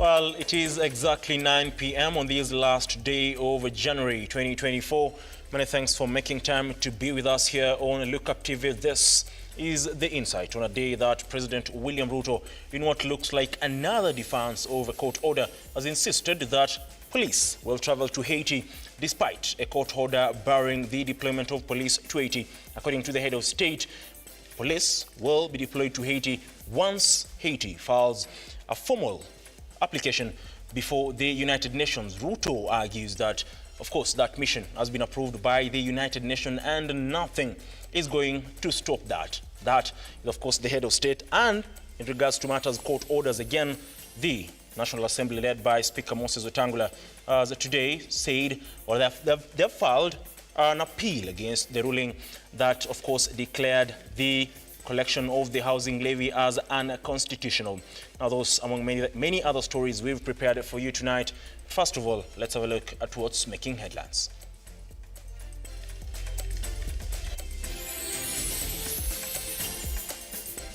Well, it is exactly 9 p.m. on this last day of January 2024. Many thanks for making time to be with us here on Lookuptv. This is The Insight on a day that President William Ruto, in what looks like another defiance of a court order, has insisted that police will travel to Haiti despite a court order barring the deployment of police to Haiti. According to the head of state, police will be deployed to Haiti once Haiti files a formal application before the United Nations. RUTO argues that, of course, that mission has been approved by the United Nations and nothing is going to stop that. That is, of course, the head of state. And in regards to matters court orders, again, the National Assembly, led by Speaker Moses Wetangula, has today said, or they've filed an appeal against the ruling that, of course, declared the collection of the housing levy as unconstitutional. Now, those among many other stories we've prepared for you tonight. First of all, let's have a look at what's making headlines.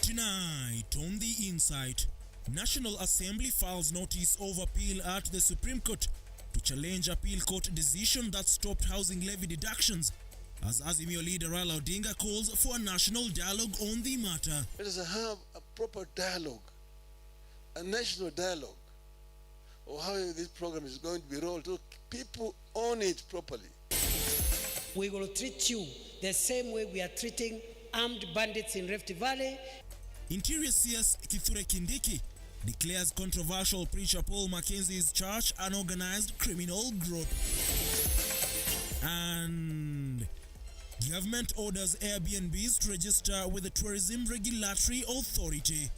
Tonight on The Insight, National Assembly files notice of appeal at the Supreme Court to challenge appeal court decision that stopped housing levy deductions, as azimio leader Raila Odinga calls for a national dialogue on the matter. Let us have a proper dialogue, a national dialogue, of how this program is going to be rolled so people own it properly. We will treat you the same way we are treating armed bandits in Rift Valley. Interior CS Kithure Kindiki declares controversial preacher Paul Mackenzie's church an organized criminal group. And government orders Airbnbs to register with the Tourism Regulatory Authority.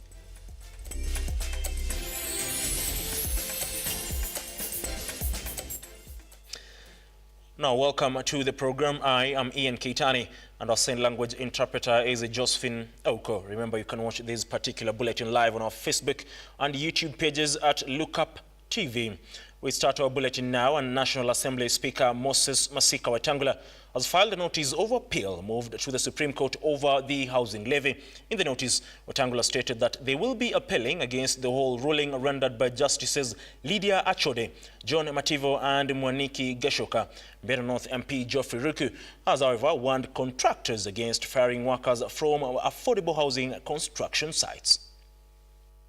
Now, welcome to the program. I am Ian Keitani, and our sign language interpreter is Josephine Oko. Remember, you can watch this particular bulletin live on our Facebook and YouTube pages at Lookuptv. We start our bulletin now, and National Assembly Speaker Moses Masika Wetangula has filed a notice of appeal moved to the Supreme Court over the housing levy. In the notice, Wetangula stated that they will be appealing against the whole ruling rendered by Justices Lydia Achode, John Mativo and Mwaniki Geshoka. Mbeere North MP Geoffrey Ruku has, however, warned contractors against firing workers from affordable housing construction sites.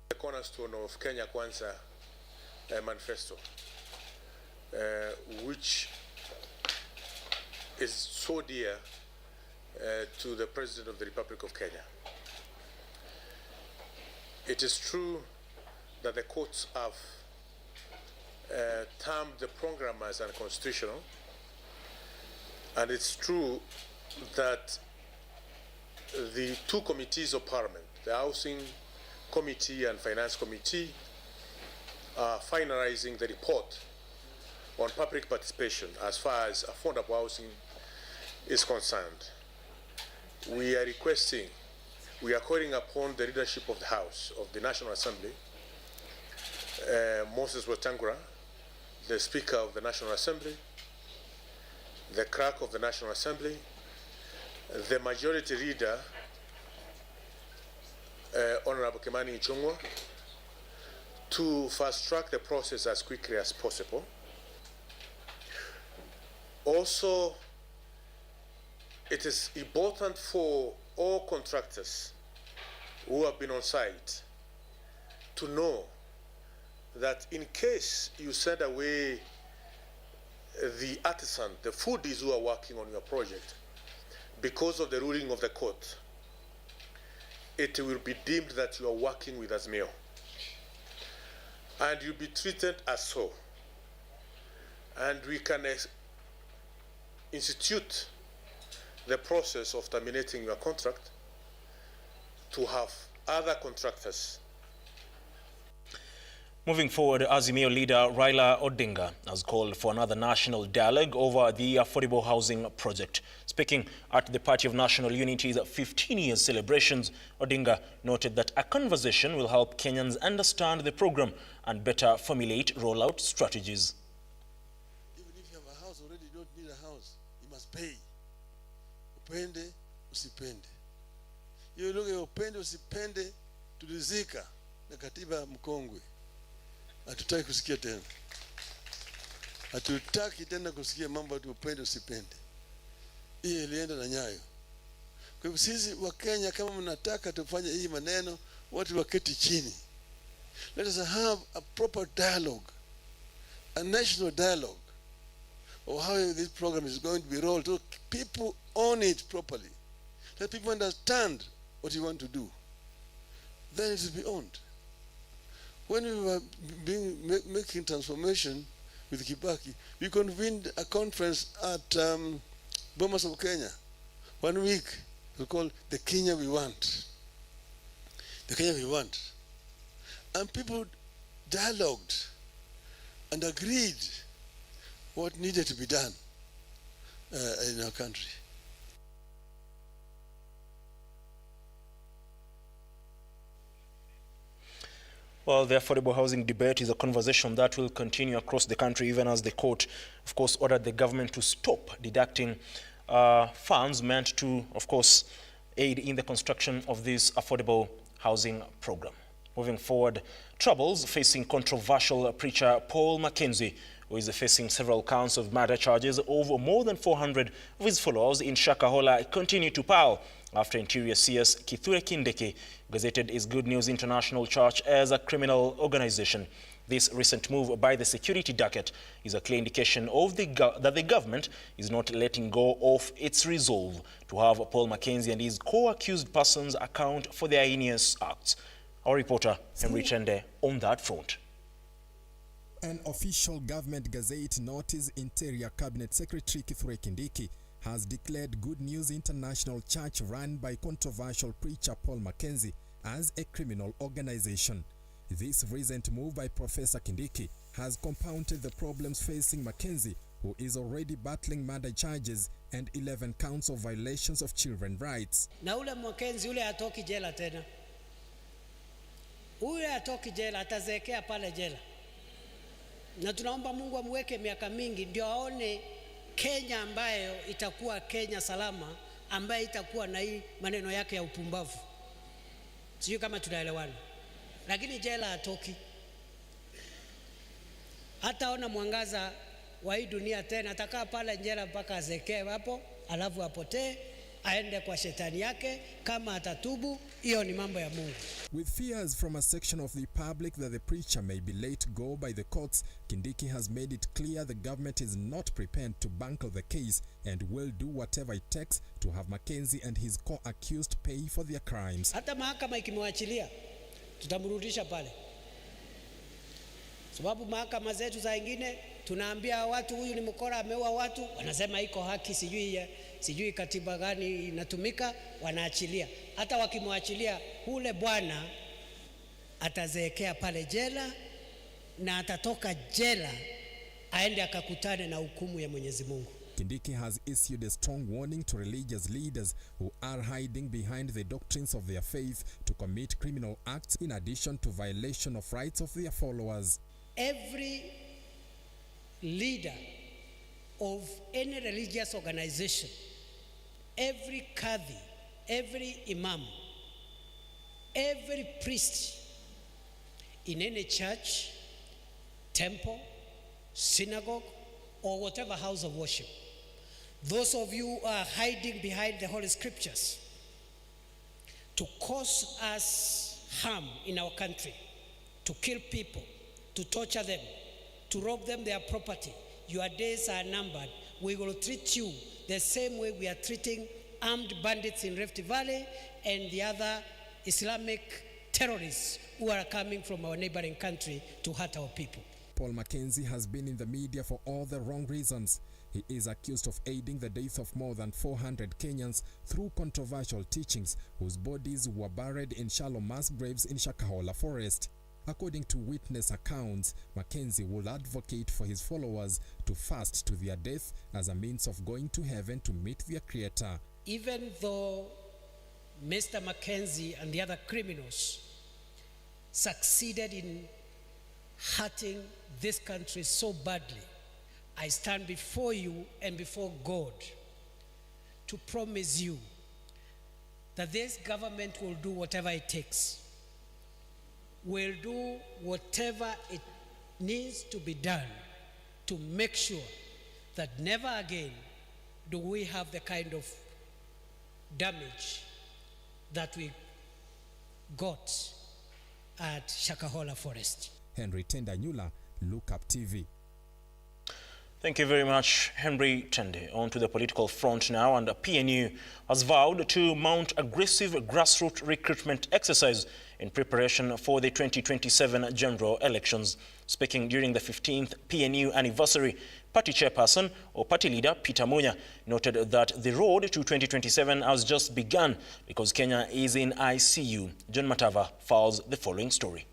The cornerstone of Kenya Kwanza manifesto, which is so dear to the President of the Republic of Kenya. It is true that the courts have termed the program as unconstitutional, and it's true that the two committees of Parliament, the Housing Committee and Finance Committee, are finalizing the report on public participation as far as affordable housing is concerned. We are calling upon the leadership of the House of the National Assembly, Moses Wetangula, the Speaker of the National Assembly, the Clerk of the National Assembly, the Majority Leader, Honorable Kimani Ichung'wah, to fast-track the process as quickly as possible. Also, it is important for all contractors who have been on site to know that in case you send away the artisan, the foodies who are working on your project, because of the ruling of the court, it will be deemed that you are working with azimio, and you'll be treated as so. And we can institute the process of terminating your contract to have other contractors. Moving forward, Azimio leader Raila Odinga has called for another national dialogue over the affordable housing project. Speaking at the Party of National Unity's 15-year celebrations, Odinga noted that a conversation will help Kenyans understand the program and better formulate rollout strategies. Even if you have a house already, you don't need a house. You must pay. Upende, usipende. You look at upende, usipende, tulizika na katiba mkongwe. Hatutaki kusikia tena. Hatutaki tena kusikia mambo ya upende usipende. Hii ilienda na nyayo. Kwa hivyo sisi wa Kenya, kama mnataka tufanye hii maneno, watu waketi chini. Let us have a proper dialogue, a national dialogue of how this program is going to be rolled, so people own it properly. Let people understand what you want to do. Then it will be owned. When we were making transformation with Kibaki, we convened a conference at Bomas of Kenya. 1 week, we called the Kenya we want. The Kenya we want. And people dialogued and agreed what needed to be done in our country. Well, the affordable housing debate is a conversation that will continue across the country, even as the court, of course, ordered the government to stop deducting funds meant to, of course, aid in the construction of this affordable housing program. Moving forward, troubles facing controversial preacher Paul Mackenzie, who is facing several counts of murder charges over more than 400 of his followers in Shakahola, continue to pile after Interior CS Kithure Kindiki gazetted his Good News International Church as a criminal organization. This recent move by the security docket is a clear indication of that the government is not letting go of its resolve to have Paul Mackenzie and his co-accused persons account for their heinous acts. Our reporter Henry Chende on that front. An official government gazette notice Interior Cabinet Secretary Kithure Kindiki has declared Good News International Church, run by controversial preacher Paul Mackenzie, as a criminal organization. This recent move by Professor Kindiki has compounded the problems facing Mackenzie, who is already battling murder charges and 11 counts of violations of children's rights. Na ule Mackenzie ule atoki jela tena. Ule atoki jela, atazeekea pale jela. Na tunaomba Mungu amweke miaka mingi ndio aone Kenya ambayo itakuwa Kenya salama, ambayo itakuwa na hii maneno yake ya upumbavu. Sijui kama tunaelewana. Lakini jela atoki. Hataona mwangaza wa hii dunia tena, atakaa pale jela mpaka azekee hapo, alafu apotee, aende kwa shetani yake. Kama atatubu, hiyo ni mambo ya Mungu. With fears from a section of the public that the preacher may be let go by the courts, Kindiki has made it clear the government is not prepared to bunkle the case and will do whatever it takes to have Mackenzie and his co-accused pay for their crimes. Hata mahakama ikimwachilia, tutamrudisha pale. Sababu mahakama zetu za ingine tunaambia watu huyu ni mkora, ameua watu, wanasema iko haki, sijui katiba gani inatumika, wanaachilia. Hata wakimwachilia, ule bwana atazeekea pale jela, na atatoka jela aende akakutane na hukumu ya Mwenyezi Mungu. Kindiki has issued a strong warning to religious leaders who are hiding behind the doctrines of their faith to commit criminal acts in addition to violation of rights of their followers. Every leader of any religious organization, every kadhi, every imam, every priest in any church, temple, synagogue, or whatever house of worship, those of you who are hiding behind the Holy Scriptures to cause us harm in our country, to kill people, to torture them, to rob them their property, your days are numbered. We will treat you the same way we are treating armed bandits in Rift Valley and the other Islamic terrorists who are coming from our neighboring country to hurt our people. Paul Mackenzie has been in the media for all the wrong reasons. He is accused of aiding the death of more than 400 Kenyans through controversial teachings whose bodies were buried in shallow mass graves in Shakahola Forest. According to witness accounts, Mackenzie will advocate for his followers to fast to their death as a means of going to heaven to meet their Creator. Even though Mr. Mackenzie and the other criminals succeeded in hurting this country so badly, I stand before you and before God to promise you that this government will do whatever it takes, will do whatever it needs to be done to make sure that never again do we have the kind of damage that we got at Shakahola Forest. Henry Tendanyula, Lookuptv. Thank you very much, Henry Tende. On to the political front now, and PNU has vowed to mount aggressive grassroots recruitment exercise in preparation for the 2027 general elections. Speaking during the 15th PNU anniversary, party chairperson or party leader Peter Munya noted that the road to 2027 has just begun because Kenya is in ICU. John Matava files the following story.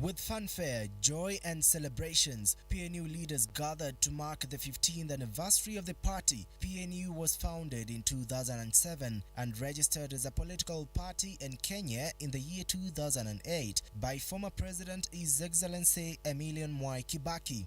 With fanfare, joy and celebrations, PNU leaders gathered to mark the 15th anniversary of the party. PNU was founded in 2007 and registered as a political party in Kenya in the year 2008 by former President His Excellency Emilian Mwai Kibaki.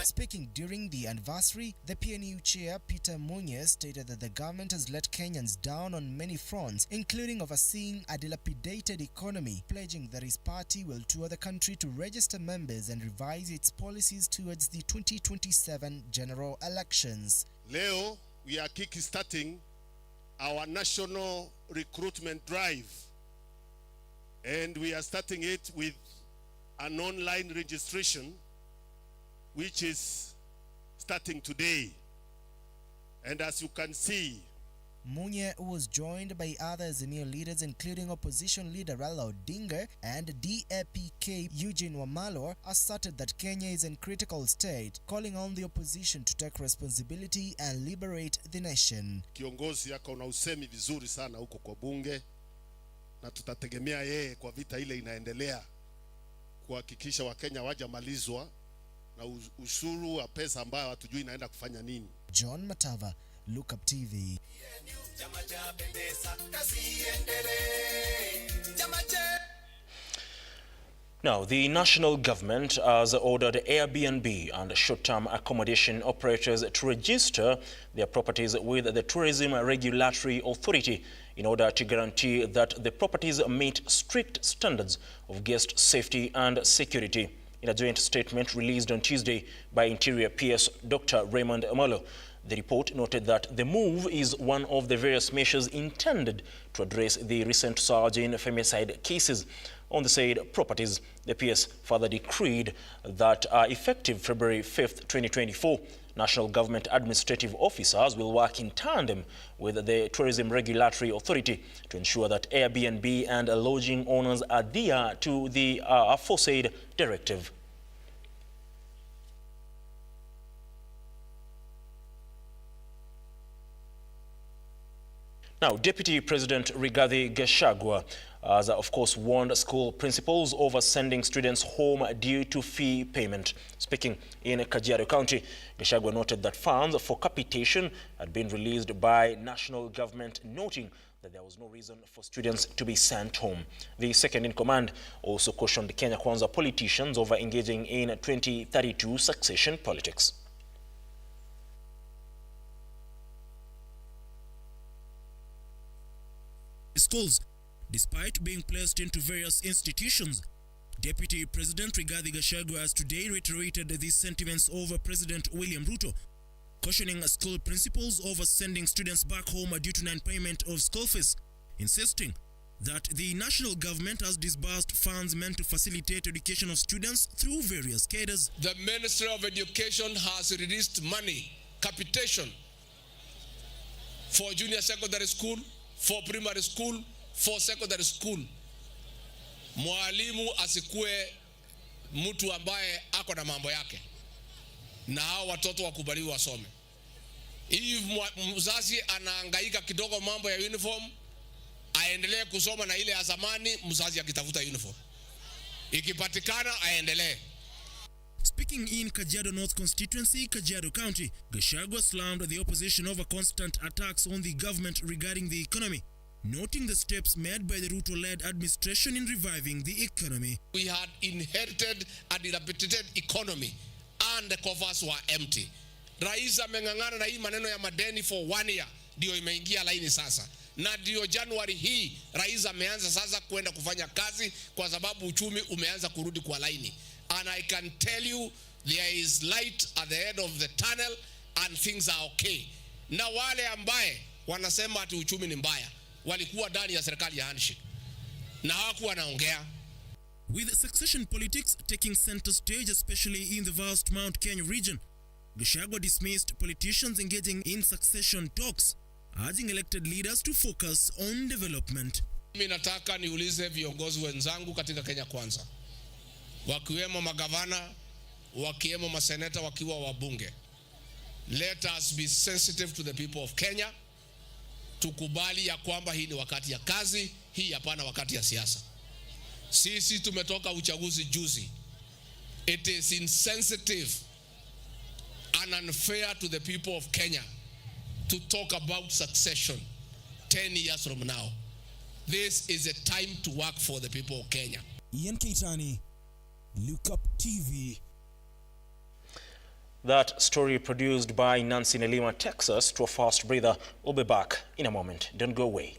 Speaking during the anniversary, the PNU chair Peter Munya stated that the government has let Kenyans down on many fronts, including overseeing a dilapidated economy, pledging that his party will tour the country to register members and revise its policies towards the 2027 general elections. Leo, we are kick-starting our national recruitment drive, and we are starting it with an online registration which is starting today. And as you can see, Munya was joined by other azimio leaders including opposition leader Raila Odinga, and DAPK Eugene Wamalwa asserted that Kenya is in critical state, calling on the opposition to take responsibility and liberate the nation. Kiongozi yako na usemi vizuri sana huko kwa bunge, na tutategemea yeye kwa vita ile inaendelea kuhakikisha Wakenya wajamalizwa na ushuru wa pesa ambayo hatujui inaenda kufanya nini. John Matava, Lookuptv. Now, the national government has ordered Airbnb and short-term accommodation operators to register their properties with the Tourism Regulatory Authority in order to guarantee that the properties meet strict standards of guest safety and security. In a joint statement released on Tuesday by Interior PS Dr. Raymond Amolo, the report noted that the move is one of the various measures intended to address the recent surge in femicide cases on the said properties. The PS further decreed that effective February 5th, 2024, national government administrative officers will work in tandem with the Tourism Regulatory Authority to ensure that Airbnb and lodging owners adhere to the aforesaid directive. Now, Deputy President Rigathi Gachagua has, of course, warned school principals over sending students home due to fee payment. Speaking in Kajiado County, Gachagua noted that funds for capitation had been released by national government, noting that there was no reason for students to be sent home. The second-in-command also cautioned Kenya Kwanza politicians over engaging in 2032 succession politics. Schools, despite being placed into various institutions. Deputy President Rigathi Gachagua has today reiterated these sentiments over President William Ruto, cautioning school principals over sending students back home due to non-payment of school fees, insisting that the national government has disbursed funds meant to facilitate education of students through various cadres. The Ministry of Education has released money, capitation, for junior secondary school, for primary school, for secondary school. Mwalimu asikue mtu ambaye ako na mambo yake, na hao watoto wakubaliwe wasome. If mzazi anahangaika kidogo mambo ya uniform, aendelee kusoma na ile ya zamani, mzazi akitafuta uniform. Ikipatikana aendelee. Speaking in Kajiado North constituency, Kajiado County, Gachagua slammed the opposition over constant attacks on the government regarding the economy, noting the steps made by the RUTO-led administration in reviving the economy. We had inherited a dilapidated economy and the coffers were empty. Rais ameng'ang'ana na hii maneno ya madeni for 1 year, ndio imeingia laini sasa. Na ndio Januari hii rais ameanza sasa kwenda kufanya kazi kwa sababu uchumi umeanza kurudi kwa laini. And I can tell you there is light at the end of the tunnel and things are okay. Na wale ambaye wanasema ati uchumi ni mbaya walikuwa ndani ya serikali ya handshake na hawakuwa wanaongea. With succession politics taking center stage, especially in the vast Mount Kenya region, Gachagua dismissed politicians engaging in succession talks, urging elected leaders to focus on development. Mimi nataka niulize viongozi wenzangu katika Kenya Kwanza, wakiwemo magavana, wakiwemo maseneta, wakiwa wabunge. Let us be sensitive to the people of Kenya. Tukubali ya kwamba hii ni wakati ya kazi, hii hapana wakati ya siasa. Sisi tumetoka uchaguzi juzi. It is insensitive and unfair to the people of Kenya to talk about succession 10 years from now. This is a time to work for the people of Kenya. Ian Keitani, Lookuptv. That story produced by Nancy Nelima takes us to a fast breather. We'll be back in a moment. Don't go away.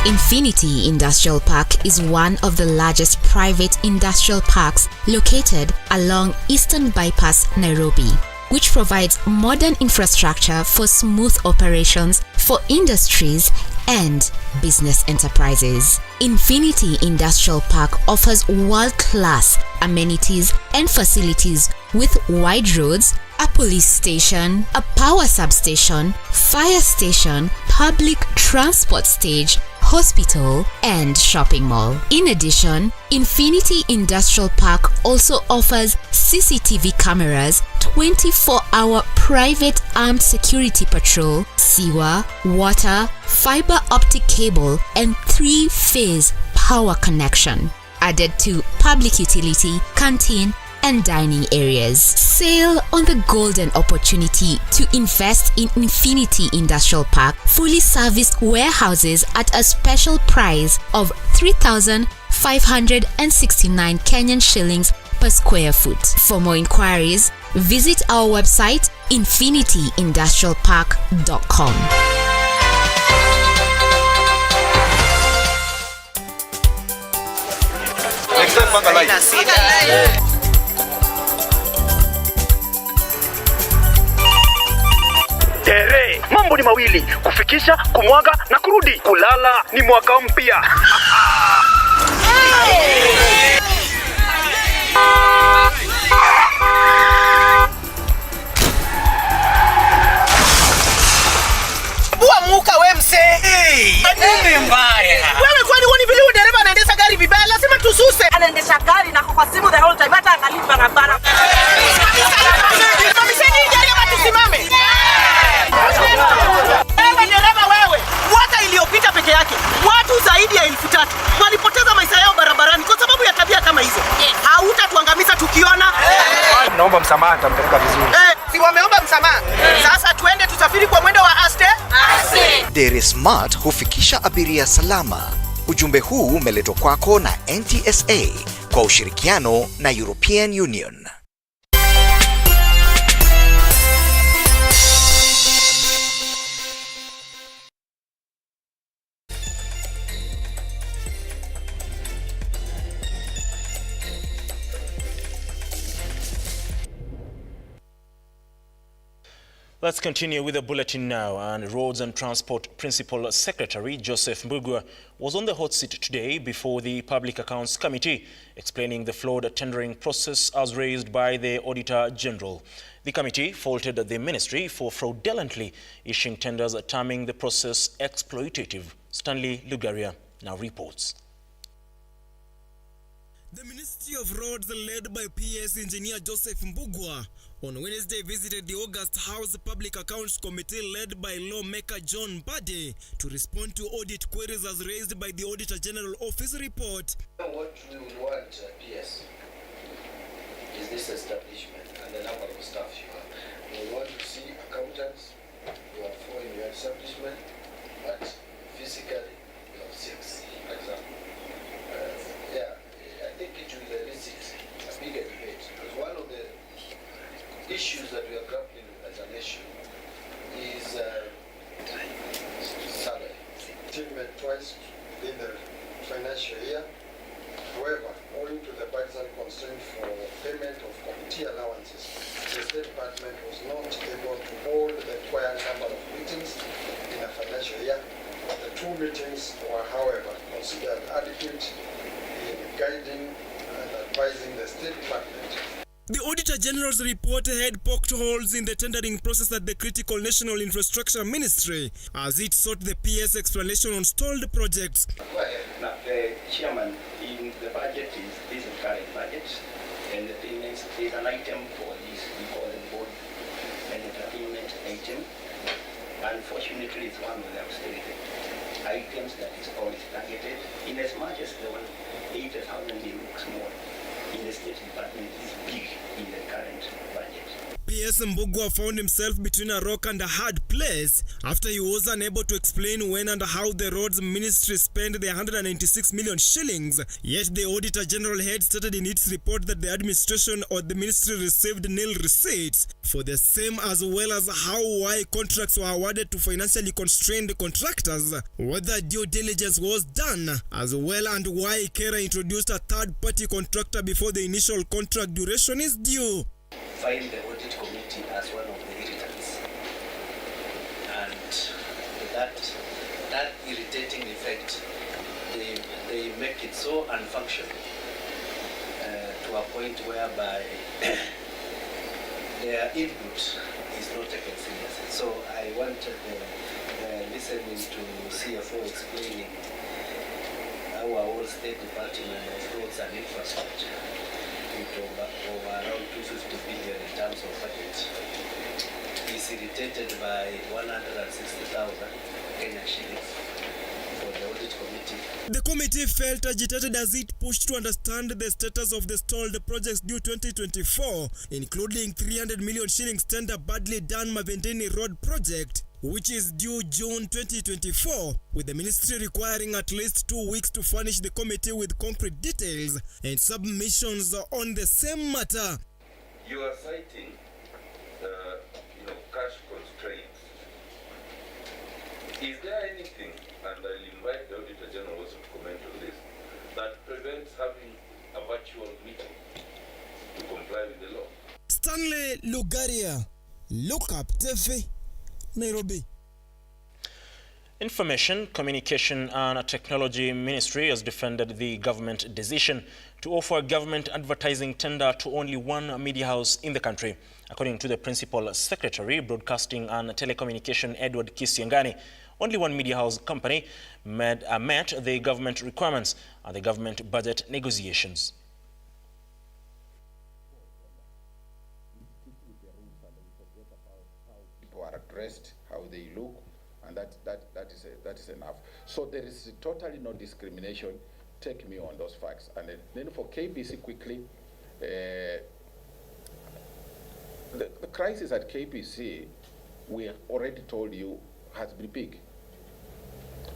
Infinity Industrial Park is one of the largest private industrial parks located along Eastern Bypass, Nairobi, which provides modern infrastructure for smooth operations for industries and business enterprises. Infinity Industrial Park offers world-class amenities and facilities with wide roads, a police station, a power substation, fire station, public transport stage, hospital, and shopping mall. In addition, Infinity Industrial Park also offers CCTV cameras, 24-hour private armed security patrol, sewer, water, fiber optic cable, and 3-phase power connection, added to public utility, canteen, and dining areas. Sail on the golden opportunity to invest in Infinity Industrial Park, fully serviced warehouses at a special price of 3,569 Kenyan shillings per square foot. For more inquiries, visit our website infinityindustrialpark.com. Mambo ni mawili, kufikisha, kumwaga na kurudi. Kulala ni mwaka mpya. Bua muka we mse. Nini mbaya? Wewe kwani woni vile dereva anaendesha gari vibaya, lazima tususe. Anaendesha gari na kwa simu the whole time, hata angalia barabara. Tumesheni dereva tusimame. Wewe dereva wewe, mwaka iliyopita peke yake watu zaidi ya 3,000 walipoteza maisha yao barabarani kwa sababu ya tabia kama hizo. Hautatuangamiza tukiona. Naomba msamaha, nitampeleka vizuri. Si wameomba msamaha. Sasa tuende tusafiri kwa mwendo wa aste. Dere Smart hufikisha abiria salama. Ujumbe huu umeletwa kwako na NTSA kwa ushirikiano na European Union. Let's continue with the bulletin now. And Roads and Transport Principal Secretary Joseph Mbugua was on the hot seat today before the Public Accounts Committee, explaining the flawed tendering process as raised by the Auditor General. The committee faulted the ministry for fraudulently issuing tenders, terming the process exploitative. Stanley Lugaria now reports. The Ministry of Roads, led by PS Engineer Joseph Mbugua, on Wednesday visited the August House Public Accounts Committee led by lawmaker John Bade to respond to audit queries as raised by the Auditor General Office report. What we would want, PS, is this establishment and the number of staff you have. We want to see accountants, you have 4 in your establishment, but physically you have 6, for example. I think it will elicit a bigger debate, because one of the issues that we are grappling with as a nation is salary. Achievement twice in the financial year. However, owing to the budgetary constraint for payment of committee allowances, the State Department was not able to hold the required number of meetings in a financial year. The 2 meetings were, however, considered adequate in guiding and advising the State Department. The Auditor General's report had poked holes in the tendering process at the critical National Infrastructure Ministry as it sought the PS explanation on stalled projects. Now, the chairman, in the budget is the current budget, and the payments is an item for this, we call it board and entertainment item. Unfortunately, it's one of the austerity items that is always targeted. In as much as the 80,000 looks small, in the State Department is big in the current budget. PS Mbugua found himself between a rock and a hard place after he was unable to explain when and how the Roads Ministry spent the 196 million shillings. Yet the Auditor General had stated in its report that the administration or the ministry received nil receipts for the same, as well as why contracts were awarded to financially constrained contractors, whether due diligence was done, as well, and why Kera introduced a third-party contractor before the initial contract duration is due. Find the audit committee as one of the irritants, and that irritating effect, they make it so unfunctional to a point whereby their input is not taken seriously. So I wanted listening to CFO explaining our whole State Department of Roads and Infrastructure over around 250 billion in terms of budget is irritated by 160,000 Kenya shillings for the audit committee. The committee felt agitated as it pushed to understand the status of the stalled projects due 2024, including 300 million shillings tender badly done Mavendeni Road project, which is due June 2024, with the ministry requiring at least 2 weeks to furnish the committee with concrete details and submissions on the same matter. You are citing, cash constraints. Is there anything, and I'll invite the Auditor General also to comment on this, that prevents having a virtual meeting to comply with the law? Stanley Lugaria, Lookuptv, Nairobi. Information, Communication and Technology Ministry has defended the government decision to offer a government advertising tender to only one media house in the country. According to the Principal Secretary, Broadcasting and Telecommunication Edward Kisiangani, only one media house company met the government requirements at the government budget negotiations. People are addressed, how they look, and that is enough. So there is totally no discrimination. Take me on those facts. And then for KBC quickly, the crisis at KBC, we already told you, has been big.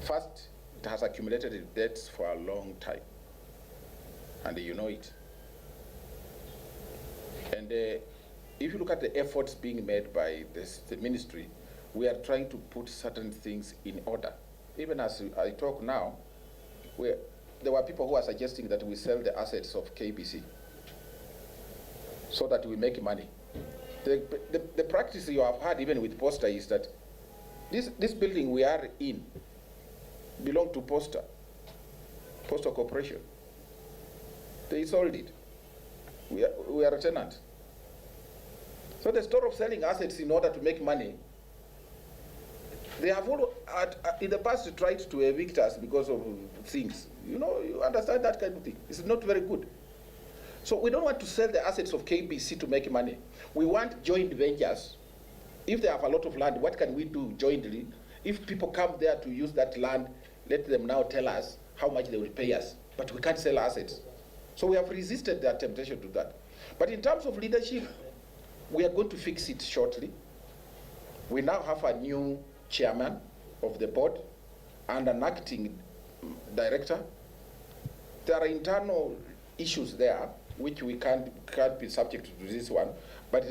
First, it has accumulated debts for a long time, and you know it. And if you look at the efforts being made by the ministry, we are trying to put certain things in order. Even as I talk now, there were people who are suggesting that we sell the assets of KBC so that we make money. The practice you have had even with Posta is that this building we are in belonged to Posta Corporation. They sold it. We are a tenant. So the story of selling assets in order to make money, they have all in the past tried to evict us because of things. You understand that kind of thing. It's not very good. So we don't want to sell the assets of KBC to make money. We want joint ventures. If they have a lot of land, what can we do jointly? If people come there to use that land, let them now tell us how much they will pay us. But we can't sell assets. So we have resisted that temptation to that. But in terms of leadership, we are going to fix it shortly. We now have a new chairman of the board and an acting director. There are internal issues there which we can't be subject to this one. But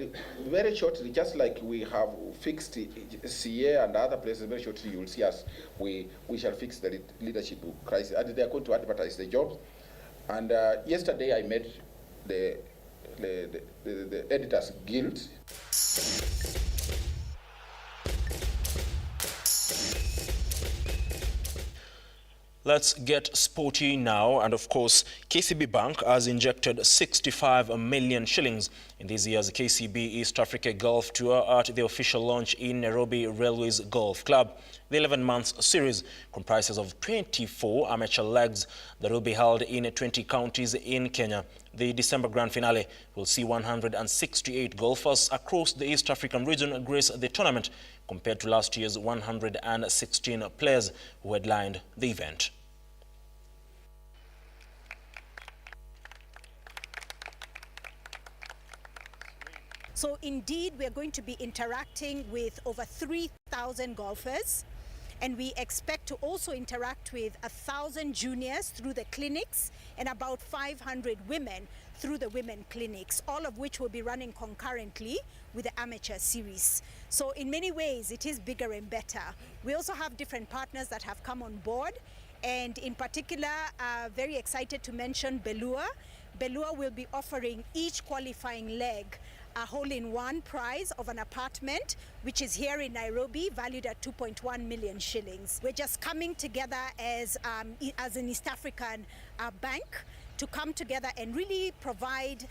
very shortly, just like we have fixed CA and other places, very shortly you will see us, we shall fix the leadership crisis. And they are going to advertise the jobs. And yesterday I met the Editors Guild. Let's get sporty now, and of course, KCB Bank has injected 65 million shillings in this year's KCB East Africa Golf Tour at the official launch in Nairobi Railways Golf Club. The 11-month series comprises of 24 amateur legs that will be held in 20 counties in Kenya. The December grand finale will see 168 golfers across the East African region grace the tournament, compared to last year's 116 players who headlined the event. So indeed, we are going to be interacting with over 3,000 golfers, and we expect to also interact with 1,000 juniors through the clinics and about 500 women through the women clinics, all of which will be running concurrently with the amateur series. So in many ways, it is bigger and better. We also have different partners that have come on board, and in particular, very excited to mention Belua. Belua will be offering each qualifying leg a hole-in-one prize of an apartment, which is here in Nairobi, valued at 2.1 million shillings. We're just coming together as an East African bank to come together and really provide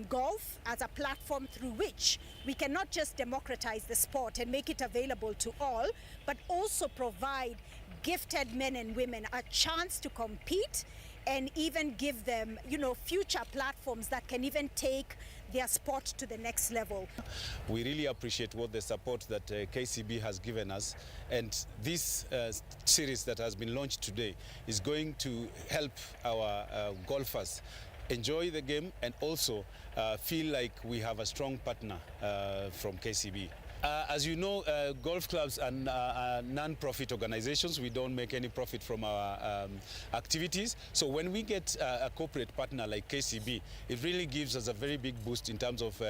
golf as a platform through which we can not just democratize the sport and make it available to all, but also provide gifted men and women a chance to compete and even give them, future platforms that can even take their sport to the next level. We really appreciate what the support that KCB has given us, and this series that has been launched today is going to help our golfers enjoy the game and also feel like we have a strong partner from KCB. As you know, golf clubs are non-profit organizations. We don't make any profit from our activities. So when we get a corporate partner like KCB, it really gives us a very big boost in terms of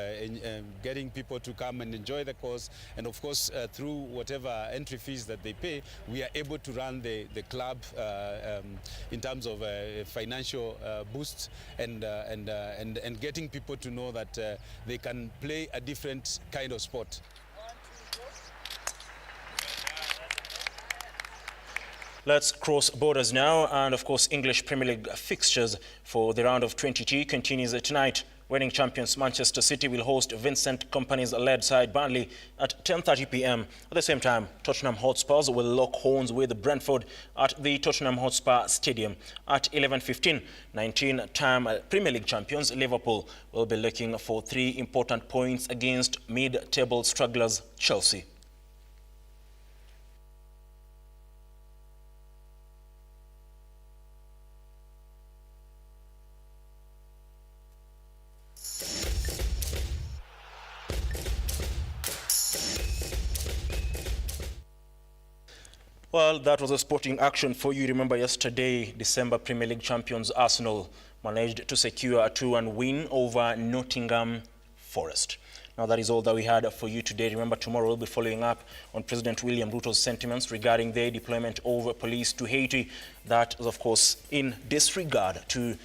getting people to come and enjoy the course. And of course, through whatever entry fees that they pay, we are able to run the club in terms of financial boost and getting people to know that they can play a different kind of sport. Let's cross borders now, and of course English Premier League fixtures for the round of 22 continues tonight. Reigning champions Manchester City will host Vincent Kompany's led side Burnley at 10:30 p.m. At the same time, Tottenham Hotspurs will lock horns with Brentford at the Tottenham Hotspur Stadium. At 11:15, 19-time Premier League champions Liverpool will be looking for 3 important points against mid-table strugglers Chelsea. Well, that was a sporting action for you. Remember yesterday, December Premier League champions Arsenal managed to secure a 2-1 win over Nottingham Forest. Now that is all that we had for you today. Remember, tomorrow we'll be following up on President William Ruto's sentiments regarding the deployment of police to Haiti. That is, of course, in disregard to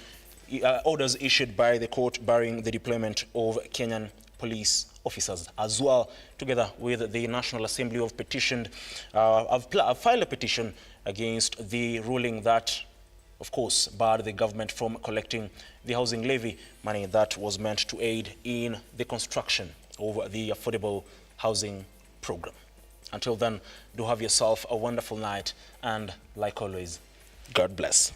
orders issued by the court barring the deployment of Kenyan police officers as well. Together with the National Assembly have filed a petition against the ruling that, of course, barred the government from collecting the housing levy money that was meant to aid in the construction of the affordable housing program. Until then, do have yourself a wonderful night, and like always, God bless.